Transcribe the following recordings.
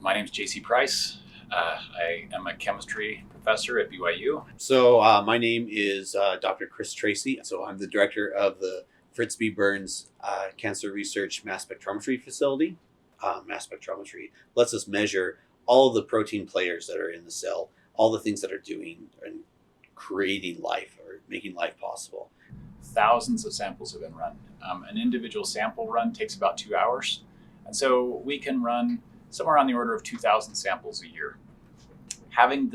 My name is JC Price. I am a chemistry professor at BYU. So my name is Dr. Chris Tracy. So I'm the director of the Fritz Burns Cancer Research Mass Spectrometry Facility. Mass spectrometry lets us measure all of the protein players that are in the cell, all the things that are doing and creating life or making life possible. Thousands of samples have been run. An individual sample run takes about 2 hours. And so we can run somewhere on the order of 2,000 samples a year. Having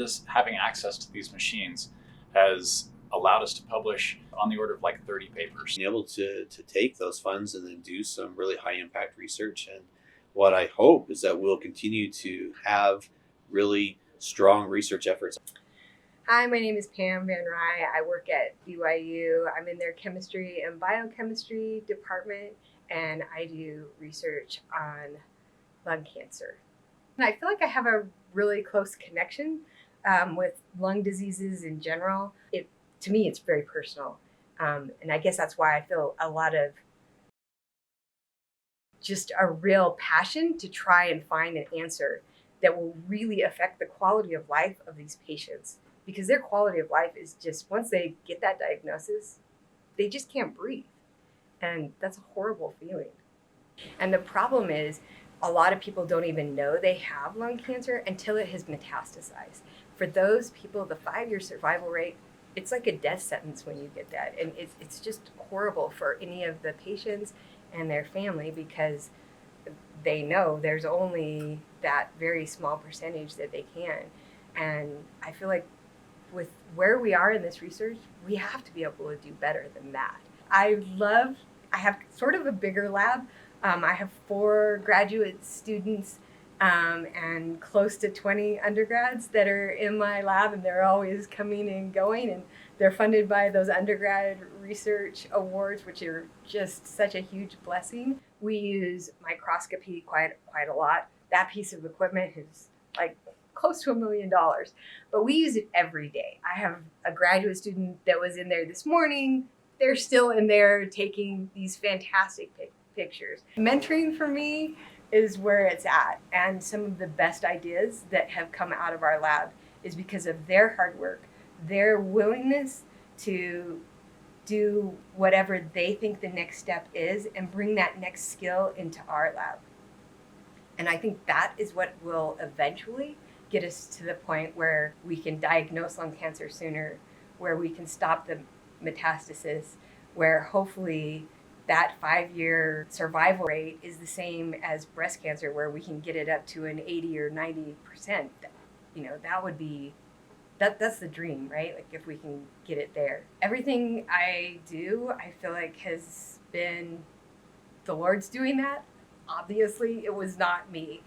access to these machines has allowed us to publish on the order of like 30 papers. Being able to take those funds and then do some really high impact research. And what I hope is that we'll continue to have really strong research efforts. Hi, my name is Pam Van Rye. I work at BYU. I'm in their Chemistry and Biochemistry department, and I do research on lung cancer. And I feel like I have a really close connection with lung diseases in general. To me, it's very personal. And I guess that's why I feel a lot of just a real passion to try and find an answer that will really affect the quality of life of these patients. Because their quality of life is just, once they get that diagnosis, they just can't breathe. And that's a horrible feeling. And the problem is, a lot of people don't even know they have lung cancer until it has metastasized. For those people, the 5-year survival rate, it's like a death sentence when you get that. And it's just horrible for any of the patients and their family because they know there's only that very small percentage that they can. And I feel like with where we are in this research, we have to be able to do better than that. I have sort of a bigger lab. I have 4 graduate students and close to 20 undergrads that are in my lab, and they're always coming and going, and they're funded by those undergrad research awards, which are just such a huge blessing. We use microscopy quite a lot. That piece of equipment is like close to $1 million, but we use it every day. I have a graduate student that was in there this morning. They're still in there taking these fantastic pictures. Mentoring for me is where it's at, and some of the best ideas that have come out of our lab is because of their hard work, their willingness to do whatever they think the next step is and bring that next skill into our lab. And I think that is what will eventually get us to the point where we can diagnose lung cancer sooner, where we can stop the metastasis, where hopefully that 5-year survival rate is the same as breast cancer, where we can get it up to an 80 or 90%. That would be, that's the dream, right? Like if we can get it there. Everything I do, I feel like has been the Lord's doing that. Obviously, it was not me.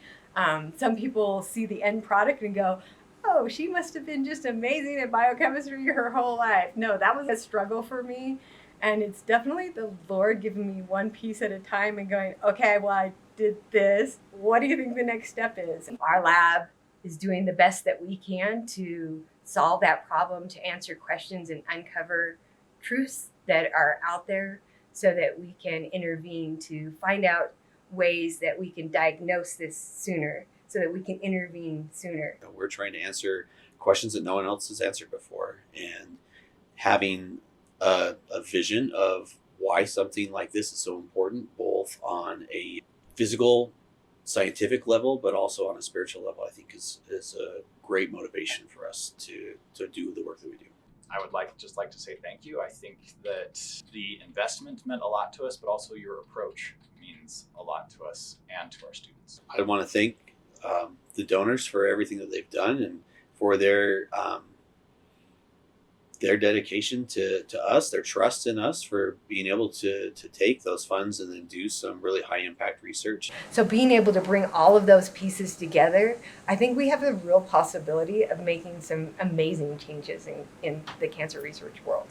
Some people see the end product and go, oh, she must have been just amazing at biochemistry her whole life. No, that was a struggle for me. And it's definitely the Lord giving me one piece at a time and going, okay, well, I did this. What do you think the next step is? Our lab is doing the best that we can to solve that problem, to answer questions and uncover truths that are out there so that we can intervene to find out ways that we can diagnose this sooner, so that we can intervene sooner. We're trying to answer questions that no one else has answered before, and having a vision of why something like this is so important, both on a physical, scientific level, but also on a spiritual level, I think is a great motivation for us to do the work that we do. I would like to say thank you. I think that the investment meant a lot to us, but also your approach means a lot to us and to our students. I want to thank the donors for everything that they've done and for their dedication to us, their trust in us, for being able to take those funds and then do some really high impact research. So being able to bring all of those pieces together, I think we have a real possibility of making some amazing changes in the cancer research world.